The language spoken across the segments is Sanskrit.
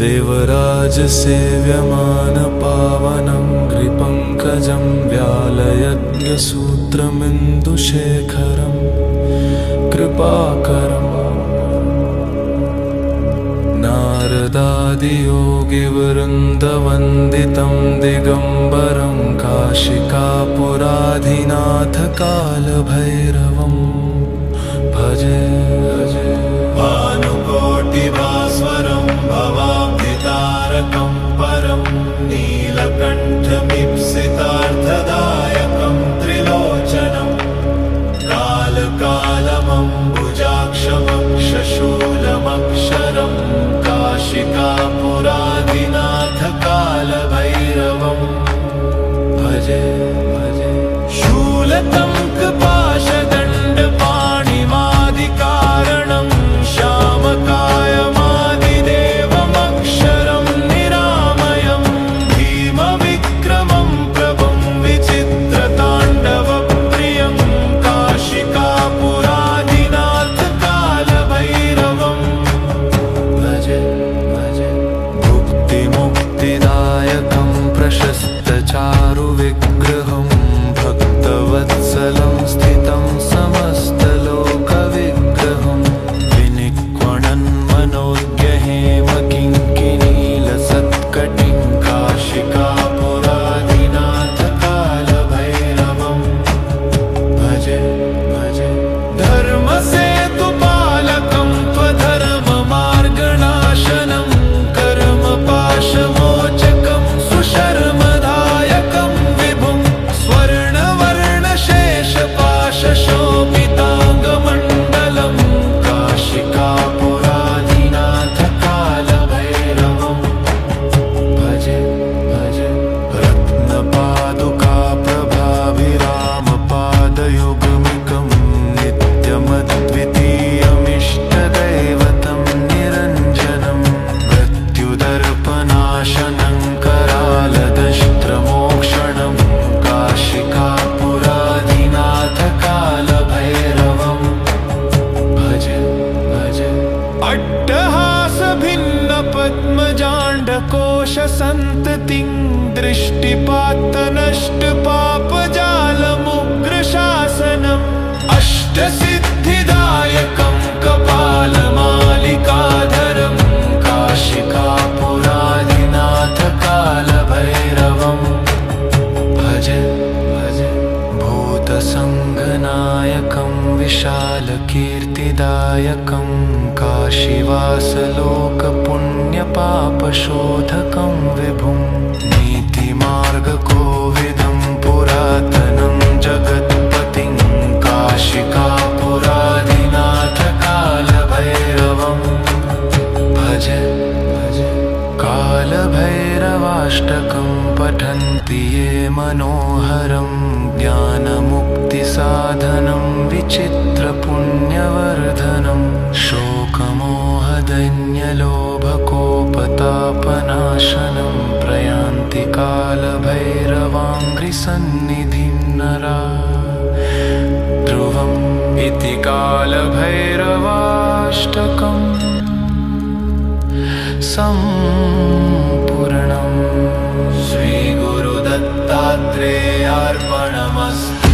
देवराजसेव्यमानपावनं नृपङ्कजं व्यालयज्ञसूत्रमिन्दुशेखरं कृपाकरम् नारदादियोगिवृन्दवन्दितं दिगम्बरं काशिकापुराधिनाथकालभैरवं भजे भजे। भानुकोटिभास्वरं भवाब्धितारकं परं नीलकण्ठमीप्सितार्थदायकं त्रिलोचनं कालकालमम्बुजाक्षमक्षशूलमक्षरं काशिकापुराधिनाथकालभैरवं भजे भजे। शूलतङ्कपाशदण्डपाणिमादिकारणं श्यामकायमादिदेवमक्षरं निरामयं भीमविक्रमं प्रभुं विचित्रताण्डवप्रियं काशिकापुराधिनाथकालभैरवं भजे भजे। भुक्तिमुक्तिदायकं प्रशस्तचारुविग्रहं भक्तवत्सलं स्थितं समस्तलोकविग्रहं विनिक्वणन् मनोज्ञहेमकिङ्किनीलसत्कटिं काशिकापुराधिनाथकालभैरवं भजे भजे। धर्मसेतुपालकं त्वधर्ममार्गणाशनं कर्मपाशमोचकं सुशर्मदायकं विभुं स्वर्णवर्णशेषपाशशोभिताङ्गमण्डलं काशिकापुराधिनाथकालभैरवं भजे भजे। रत्नपादुकाप्रभाभिरामपादयुग्मिकं नित्यमद्वितीयमिष्टदैवतं निरञ्जनं मृत्युदर्पनाशनं करालदष्ट्रमोक्षणं काशिकापुराधिनाथकालभैरवं भजे भजे। अट्टहासभिन्नपद्मजाण्डकोशसन्ततिं दृष्टिपात्तनष्टपापजालमुग्रशासनम् अष्टसिद्धिदायकं कपालमालिकाधरं काशिकापुराधिनाथकालभैरवं भजे भजे। भूतसङ्गनायकं विशालकीर्तिदायकं काशीवासलोकपुण्यपापशोधकं विभुं नीतिमार्गकोविदं पुरातनं जगत्पतिं काशिकापुराधिनाथकालभैरवं भजे भजे। कालभैरवाष्टकं पठन्ति ये मनोहरं ज्ञानमुक्तिसाधनं विचित्रपुण्यवर्धनं शोकमोहदैन्यलोभकोपतापनाशनं प्रयान्ति कालभैरवाङ्घ्रिसन्निधिं नरा ध्रुवम् इति कालभैरवाष्टकम् सम्पूर्णम्। श्रीगुरुदत्तात्रेयार्पणमस्तु।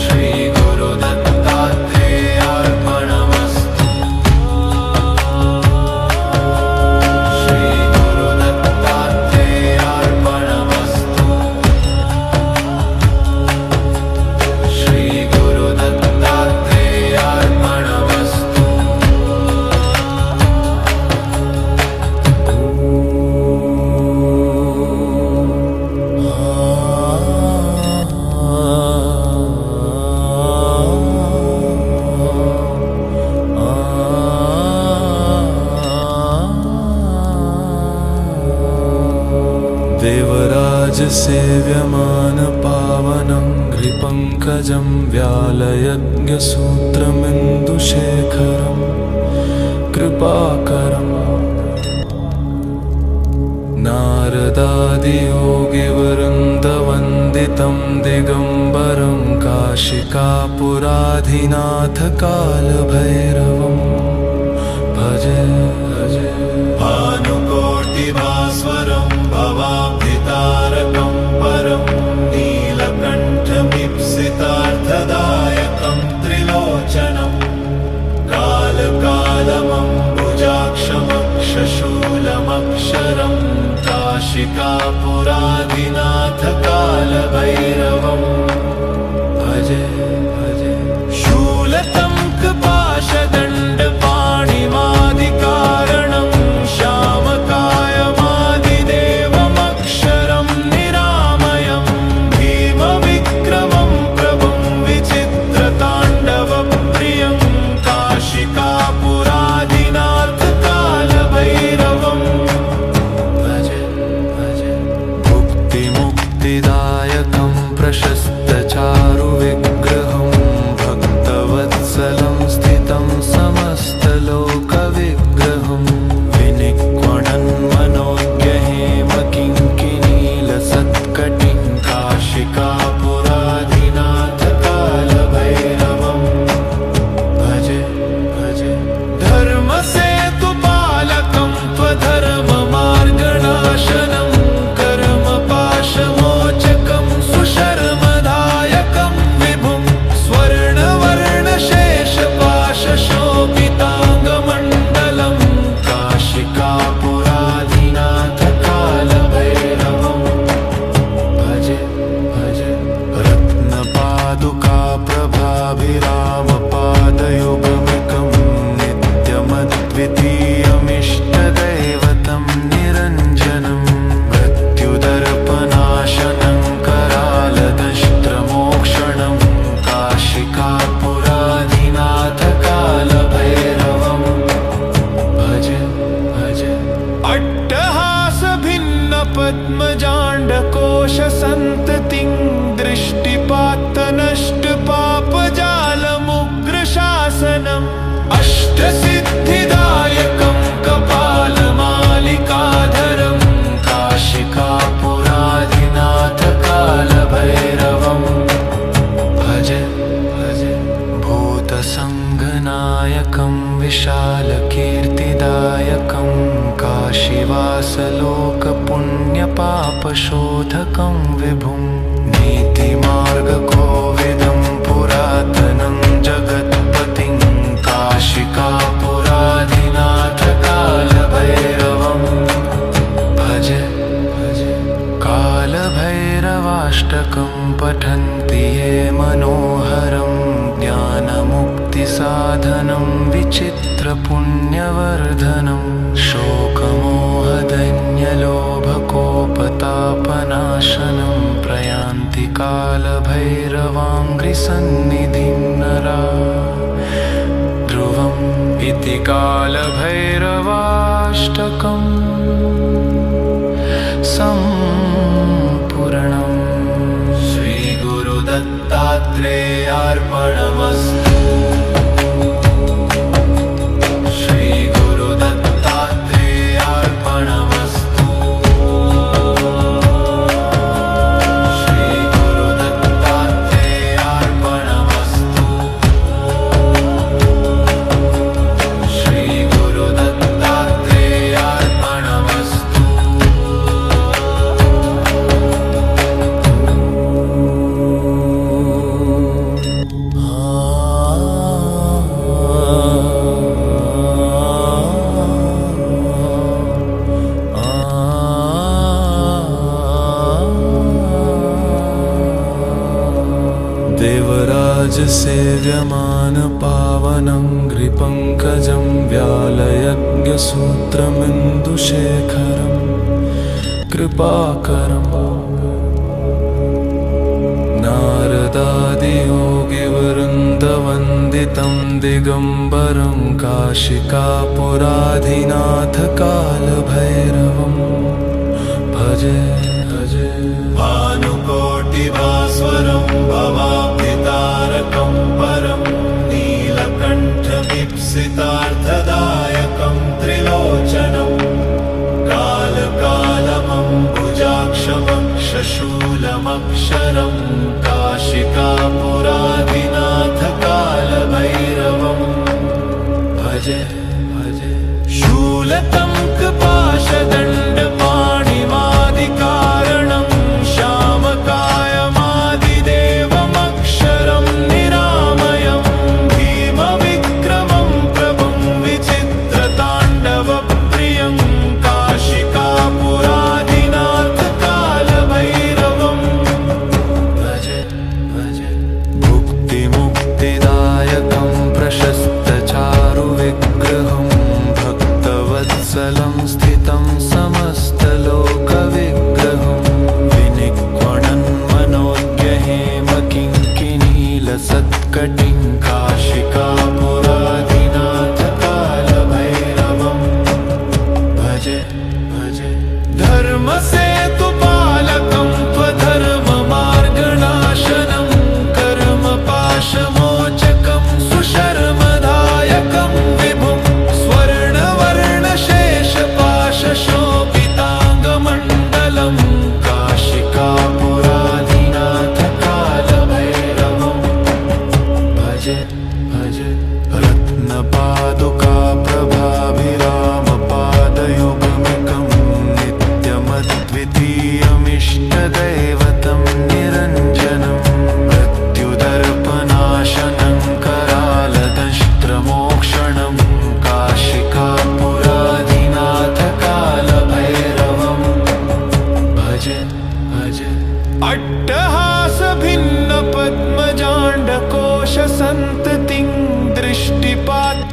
श्रीगुरुदत्तात्रेयार्पणमस्तु। श्रीगुरुदत्तात्रेयार्पणमस्तु। श्रीगुरुदत्तात्रेयार्पणमस्तु। देवराजसेव्यमानपावनं नृपङ्कजं व्यालयज्ञसूत्रमिन्दुशेखरं कृपाकरम् नारदादियोगिवृन्दवन्दितं दिगम्बरं काशिकापुराधिनाथकालभैरवं भज भजे भजे भानुकोटिभास्वरं भवाब्धितारकं परं नीलकण्ठमीप्सितार्थदायकं त्रिलोचनं कालकालमम्बुजाक्षमक्षशूलमक्षरं काशिकापुरादिनाथकालभैरवम् भजे भजे शूलतङ्कपाशदण्डपाणिमादिकारणं श्यामकायमादिदेवमक्षरं निरामयं भीमविक्रमं प्रभुं विचित्रताण्डवप्रियं काशिकापुरादिनाथकालभैरवम् भजे भजे मुक्तिमुक्तिदायकं प्रशस्तचारुविग्रहं भक्तवत्सलं स्थितं समस्तलोकविग्रहं विनिक्वणन् मनोज्ञहेमकिङ्किनीलसत्कटिं काशिकापुरादिनाथकालभैरवम् भजे भजे धर्मसेतुपालकं त्वधर्ममार्गणाशनं कर्मपाशमोचकं सुशर्मदायकं विभुं स्वर्णवर्णशेषपाशशोभिताङ्गमण्डलं काशिकापुरादिनाथकालभैरवम् भजे भजे रत्नपादुकाप्रभाभिरामपादयुगमिकं नित्यमद्वितीयमिष्टदैवतं निरञ्जनं मृत्युदर्पनाशनं करालदष्ट्रमोक्षणं काशिकापुरादिनाथकालभैरवम् भजे भजे अट्टहासभिन्नपद्मजाण्डकोशसन्ततिं दृष्टिपात्तनष्टपापजालमुग्रशासनम् अष्टसिद्धिदायकं कपालमालिकाधरं काशिकापुरादिनाथकालभैरवम् भजे भजे भूतसङ्गनायकं विशालकीर्तिदायकं काशीवासलोकपुण्यपापशोधकं विभुं नीतिमार्गकोविदं पुरातनं जगत्पतिं काशिकापुरादिनाथकालभैरवम् भजे भजे कालभैरवाष्टकं पठन्ति ये मनोहरं ज्ञानमुक्तिसाधनं विचित्रपुण्यवर्धनं शोकमोहदैन्यलोभकोपतापनाशनं प्रयान्ति कालभैरवाङ्घ्रिसन्निधिं नरा ध्रुवम् इति कालभैरवाष्टकम् सम्पूर्णम् श्रीगुरुदत्तात्रेयार्पणमस्तु श्रीगुरुदत्तात्रेयार्पणमस्तु श्रीगुरुदत्तात्रेयार्पणमस्तु श्रीगुरुदत्तात्रेयार्पणमस्तु देवराजसेव्यमानपावनङ्घ्रिपङ्कजं व्यालयज्ञसूत्रमिन्दुशेखरं कृपाकरम् नारदादियोगिवृन्दवन्दितं दिगम्बरं काशिकापुरादिनाथकालभैरवम् भजे भजे भानुकोटिभास्वरं भवाब्धितारकं परं नीलकण्ठमीप्सितार्थदायकं त्रिलोचनं कालकालमम्बुजाक्षमक्षशूलमक्षरं काशिकापुरादिनाथकालभैरवम् भजे भजे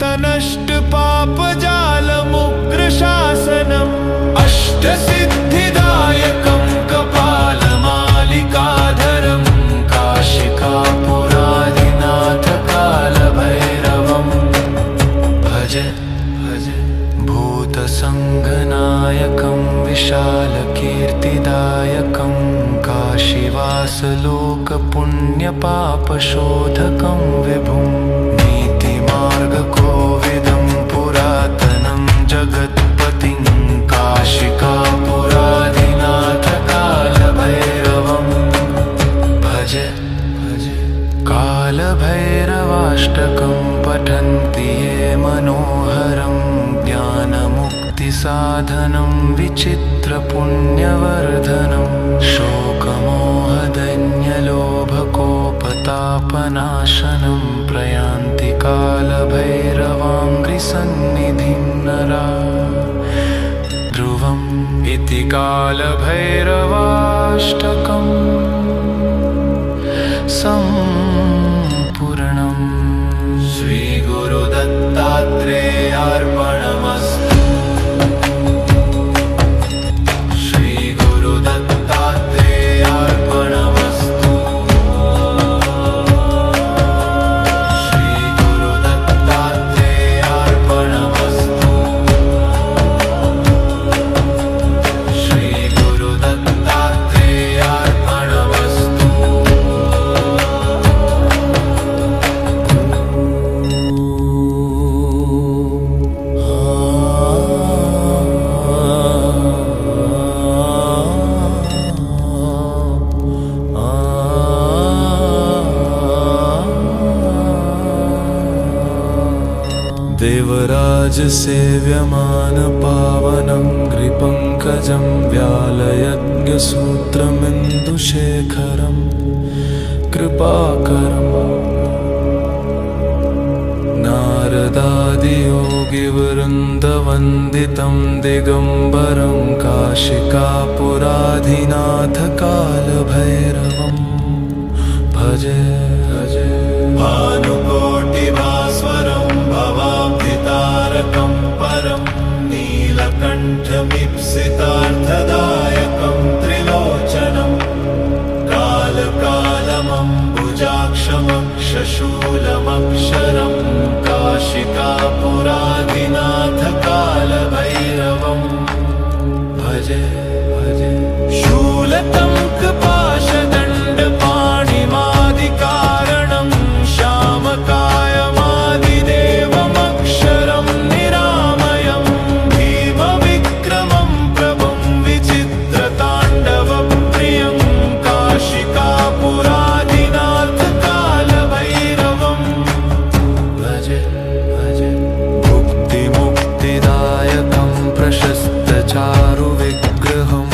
नष्टपापजालमुग्रशासनम् अष्टसिद्धिदायकं कपालमालिकाधरं काशिकापुरादिनाथकालभैरवम् भज भज भूतसङ्गनायकं विशालकीर्तिदायकं काशीवासलोकपुण्यपापशोधकं विभुं नीतिमार्गकोविदं पुरातनं जगत्पतिं काशिकापुरादिनाथकालभैरवं भज भज कालभैरवाष्टकं पठन्ति ये मनोहरं ज्ञानमुक्तिसाधनं विचित्रपुण्यवर्धनं शोकमोहदैन्यलोभकोपतापनाशनं प्रयान्ति कालभैरवाङ्घ्रिसन्निधिं नरा ध्रुवम् इति कालभैरवाष्टकम् सम्पूर्णम् श्रीगुरुदत्तात्रेयार्पणमस्तु देवराजसेव्यमानपावनं ग्रिपङ्कजं व्यालयज्ञसूत्रमिन्दुशेखरं कृपाकरम् नारदादियोगिवृन्दवन्दितं दिगम्बरं काशिकापुराधिनाथकालभैरवं भजे भजे भानुकोटिभास्वरं भवाब्धितारकं परं नीलकण्ठमीप्सितार्थदायकं त्रिलोचनं कालकालमम्बुजाक्षमक्षशूलमक्षरं काशिकापुरादिनाथकालभैरवं भजे भजे शूलतङ्कपाशदण्डपाणिमादिकारणं श्यामकायमादिदेवमक्षरं निरामयं भीमविक्रमं प्रभुं विचित्रताण्डवप्रियं काशिकापुरादिनाथकालभैरवं भज भज मुक्तिमुक्तिदायकं प्रशस्तचारुविग्रहं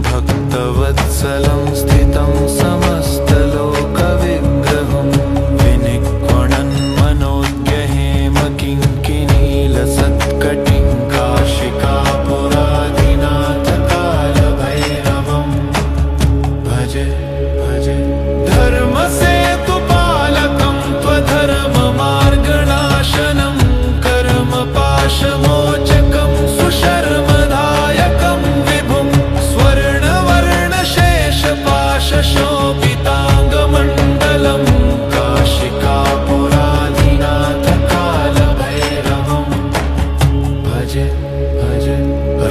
भक्तवत्सलं स्थितं समस्तलोकविग्रहं विनिक्वणन् मनोज्ञहेमकिङ्किनीलसत्कटिं काशिकापुरादिनाथकालभैरवं भज भज धर्मसेतुपालकं त्वधर्ममार्गणाशनं कर्मपाशमोचकं सुशर्मदायकं विभुं स्वर्णवर्णशेषपाशशोभिताङ्गमण्डलं काशिकापुरादिनाथकालभैरवं भज भज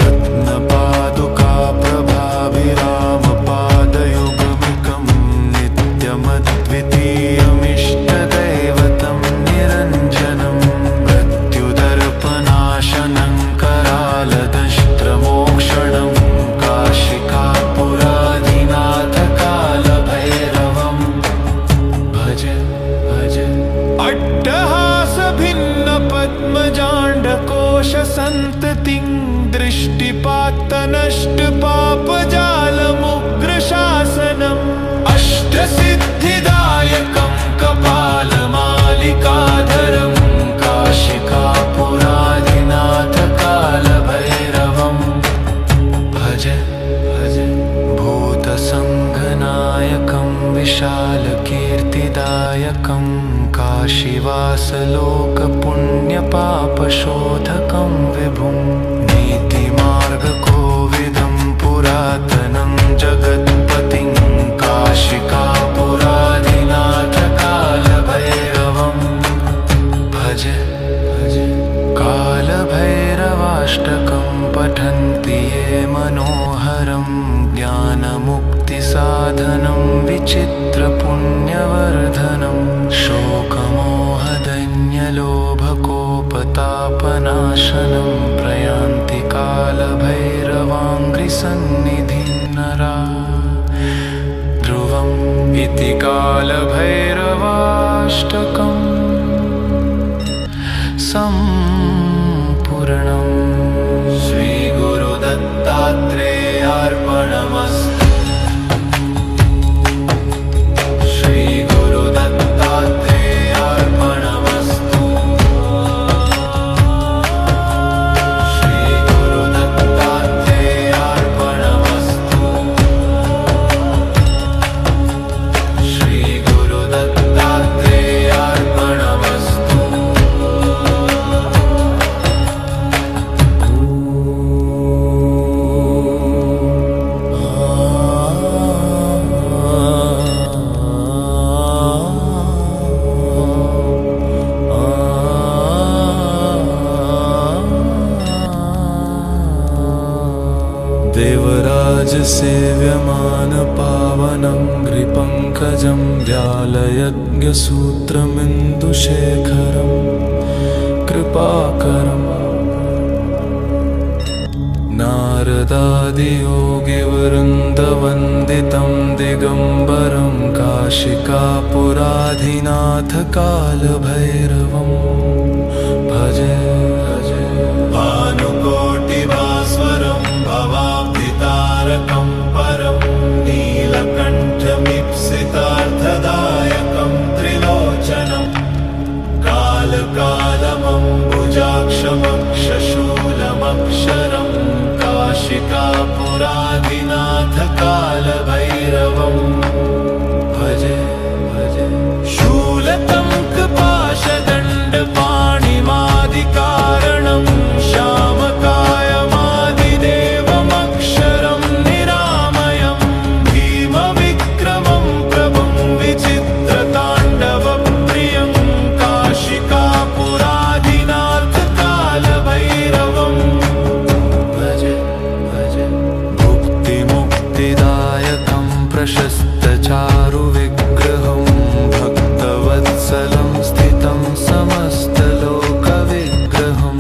रत्नपादुकाप्रभाभिरामपादयुगमिकं नित्यमद्वितीयमिष्टदैवतं निरञ्जनं मृत्युदर्पनाशनं करालदष्ट्रमोक्षणं काशिकापुरादिनाथकालभैरवं भज भज अट्टहासभिन्नपद्मजाण्डकोशसन्ततिं दृष्टिपात्तनष्टपापजालमुग्रशासनम् अष्टसिद्धिदायकं कपालमालिकाधरं काशिकापुरादिनाथकालभैरवं भज भज भूतसङ्गनायकं विशालकीर्तिदायकं काशीवासलोकपुण्यपा पापशोधकं विभुं नीतिमार्गकोविदं पुरातनं जगत्पतिं काशिकापुराधिनाथकालभैरवं भज कालभैरवाष्टकं पठन्ति ये मनोहरं ज्ञानमुक्तिसाधनं विचित्रपुण्यवर्धनं शोकमोहदैन्यलोभकोपतापनाशनं प्रयान्ति कालभैरवाङ्घ्रिसन्निधिं नरा ध्रुवम् इति कालभैरवाष्टकम् सम्पूर्णम्। श्रीगुरुदत्तात्रेयार्पणमस्तु। देवराजसेव्यमानपावनं नृपङ्कजं व्यालयज्ञसूत्रमिन्दुशेखरं कृपाकरम् नारदादियोगिवृन्दवन्दितं दिगम्बरं काशिकापुराधिनाथकालभैरवं भजे भानुकोटिभास्वरं भवाब्धितारकं परं नीलकण्ठमीप्सितार्थदायकं त्रिलोचनं कालकालमम्बुजाक्षमक्षशूलमक्षरं काशिकापुराधिनाथकालभैरवं भजे शूलतङ्कपाशदण्डपाणिमादिकारणं श्यामकायमादिदेवमक्षरं निरामयं भीमविक्रमं प्रभुं विचित्रताण्डवप्रियं काशिकापुराधिनाथकालभैरवं भजे भुक्तिमुक्तिदायकं प्रशस्तचारुविग्रहं भक्तवत्सलं स्थितं समस्तलोकविग्रहं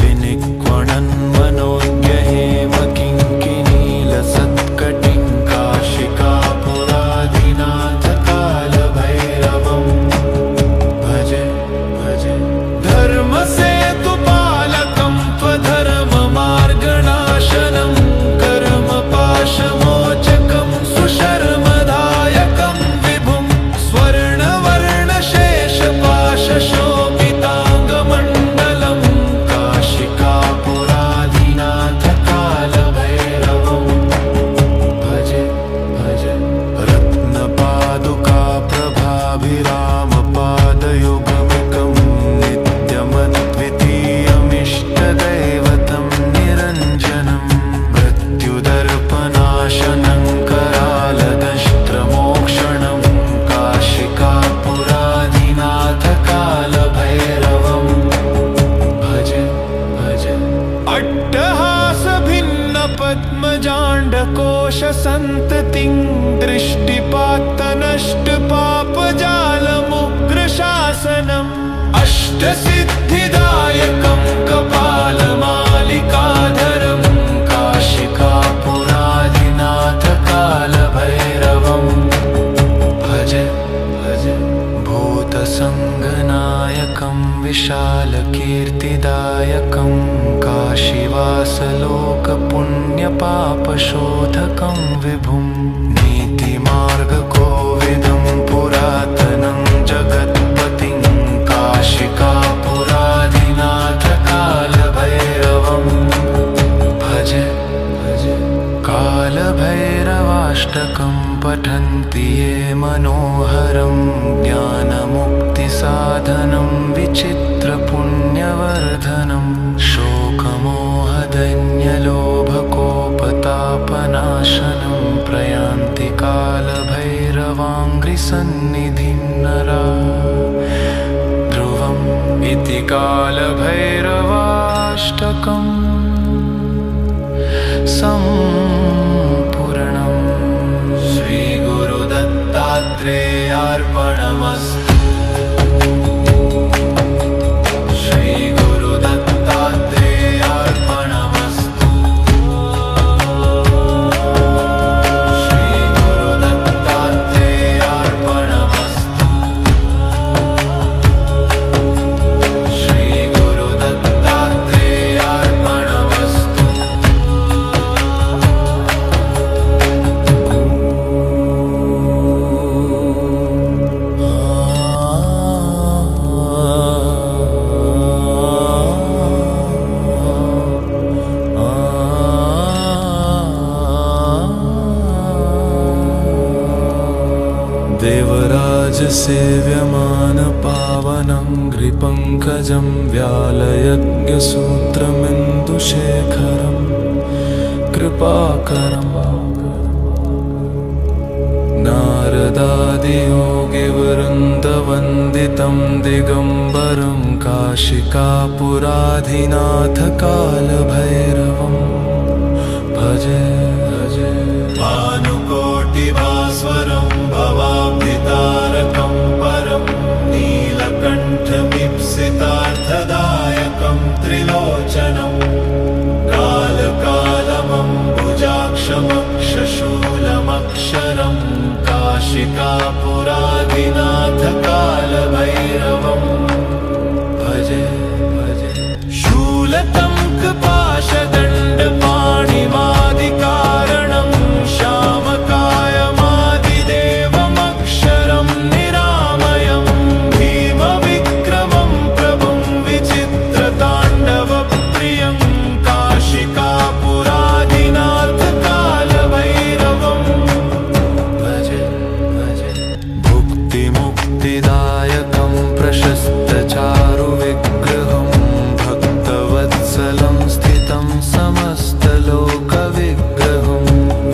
विनिक्वणन् मनोज्ञहेमकिङ्किनीलसत्कटिं काशिकापुराधिनाथकालभैरवं भजे धर्मसेतुपालकं त्वधर्ममार्गणाशनं कर्मपाशमोचकं सुशर्मदायकं विभुं स्वर्णवर्णशेषपाशशोभिताङ्गमण्डलं काशिकापुराधिनाथकालभैरवं भजे रत्नपादुकाप्रभाभिरामपादयुगमिकं नित्यमद्वितीयमिष्टदैवतं निरञ्जनं मृत्युदर्पनाशनं करालदष्ट्रमोक्षणं काशिकापुराधिनाथकालभैरवं भजे अट्टहासभिन्नपद्मजाण्डकोशसन्ततिं दृष्टिपात्तनष्टपापजालमुग्रशासनम् अष्टसिद्धिदायकं कपालमालिकाधरं काशिकापुराधिनाथकालभैरवं भजे भूतसङ्गनायकं विशालकीर्तिदायकं काशीवासलोकपुण्यपापशोधकं विभुं नीतिमार्गकोविदं पुरातनं जगत्पतिं काशिकापुराधिनाथकालभैरवं भजे कालभैरवाष्टकं पठन्ति ये मनोहरं ज्ञानमुक्तिसाधनं विचित्रपुण्य पुण्यवर्धनं शोकमोहदैन्यलोभकोपतापनाशनं प्रयान्ति कालभैरवाङ्घ्रिसन्निधिं नरा ध्रुवम् इति कालभैरवाष्टकम् सम्पूर्णम्। श्रीगुरुदत्तात्रेयार्पणमस्तु। देवराजसेव्यमानपावनङ्घ्रिपङ्कजं व्यालयज्ञसूत्रमिन्दुशेखरं कृपाकरम् नारदादियोगिवृन्दवन्दितं दिगम्बरं काशिकापुराधिनाथकालभैरवं भजे भजे। भानुकोटिभास्वरं भवाब्धितारकं परं नीलकण्ठमीप्सितार्थदायकं त्रिलोचनं कालकालमम्बुजाक्षमक्षशूलमक्षरं काशिकापुराधिनाथकालभैरवं भजे भजे। शूलतङ्कपाशदण्डपाणिमादिकारणं श्यामकायमादिदेवमक्षरं निरामयं भीमविक्रमं प्रभुं विचित्रताण्डवप्रियं काशिकापुराधिनाथकालभैरवं भजे भजे। भुक्तिमुक्तिदायकं प्रशस्तचारुविग्रहं भक्तवत्सलं स्थितं समस्तलोकविग्रहं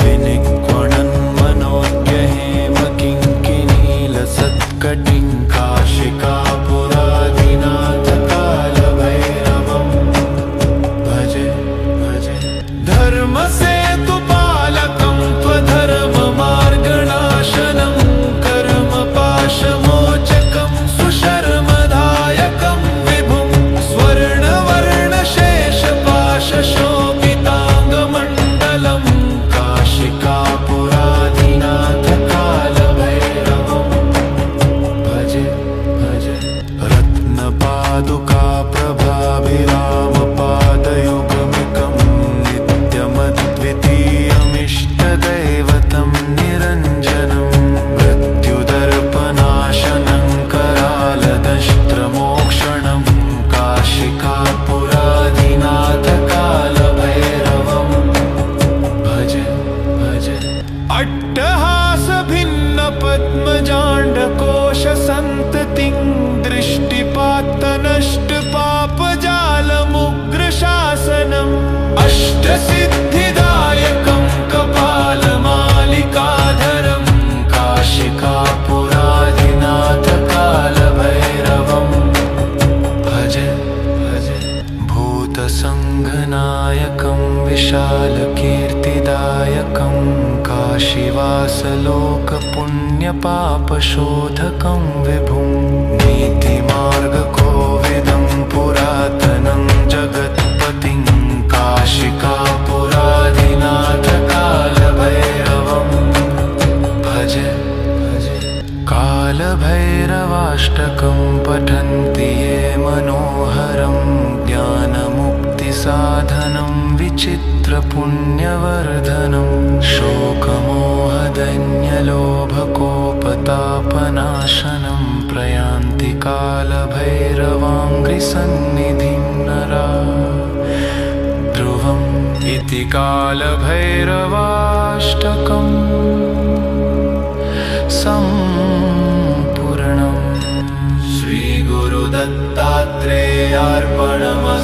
विनिक्वणन् मनोज्ञहेमकिङ्किनीलसत्कटिं काशिकापुराधिनाथकालभैरवं भजे भजे। धर्मसेतुपालकं त्वधर्ममार्गणाशनं कर्मपाशमोचकं सुशर्मदायकं विभुं स्वर्णवर्णशेषपाशशोभिताङ्गमण्डलं काशिकापुराधिनाथकालभैरवं भजे भजे। रत्नपादुकाप्रभाभिरामपादयुगमिकं नित्यमद्वितीयमिष्टदैवतं निरञ्जनं मृत्युदर्पनाशनं करालदष्ट्रमोक्षणं काशिकापुराधिनाथकालभैरवं भजे भजे। अट्टहासभिन्नपद्मजाण्डकोशसन्ततिं दृष्टिपात्तनष्टपापजालमुग्रशासनम् अष्टसिद्धिदायकं कपालमालिकाधरं काशिकापुराधिनाथकालभैरवं भजे भजे। भूतसङ्घनायकं विशालकीर्तिदायकं काशीवासलोकपुण्यपापशोधकं विभुं नीतिमार्गकोविदं पुरातनं जगत्पतिं काशिकापुराधिनाथकालभैरवं भजे भजे। कालभैरवाष्टकं पठन्ति ये मनोहरं ज्ञानमुक्तिसाधनं विचित्रपुण्यवर्धनं शोकमोहदैन्यलोभकोपतापनाशनं प्रयान्ति कालभैरवाङ्घ्रिसन्निधिं नरा ध्रुवम् इति कालभैरवाष्टकम् सम्पूर्णम्। श्रीगुरुदत्तात्रेयार्पणमस्तु। दत्तात्रेयार्पणमस्तु